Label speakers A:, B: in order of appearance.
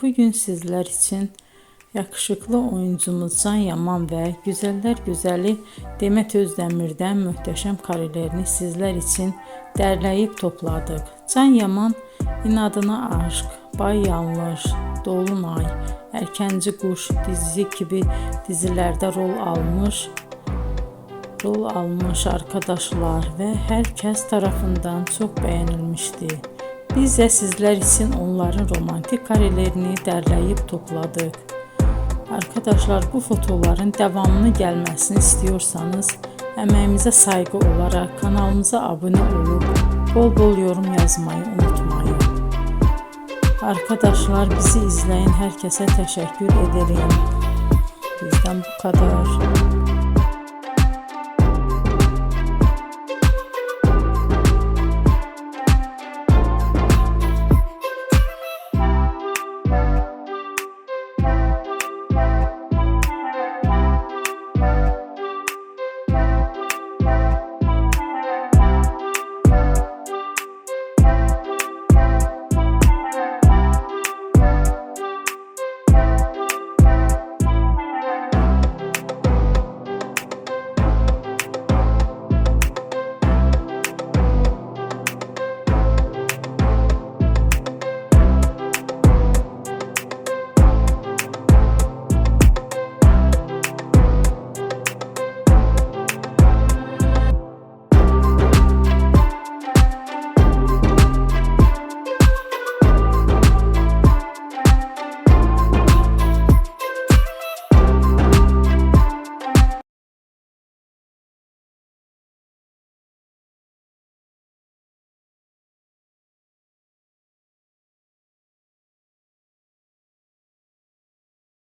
A: bugün sizler için yakışıklı oyuncumuz Can Yaman ve güzeller güzeli Demet Özdemir'den muhteşem karelerini sizler için derleyip topladık. Can Yaman İnadına Aşk, Bay Yanlış, Dolunay, Erkenci Kuş dizi gibi dizilerde rol almış arkadaşlar ve herkes tarafından çok beğenilmişti. Biz de sizler için onların romantik karelerini derleyip topladık. Arkadaşlar, bu fotoların devamını gelmesini istiyorsanız emeğimize saygı olarak kanalımıza abone olup bol bol yorum yazmayı unutmayın. Arkadaşlar, bizi izleyen herkese teşekkür ederim. Bizden bu kadar.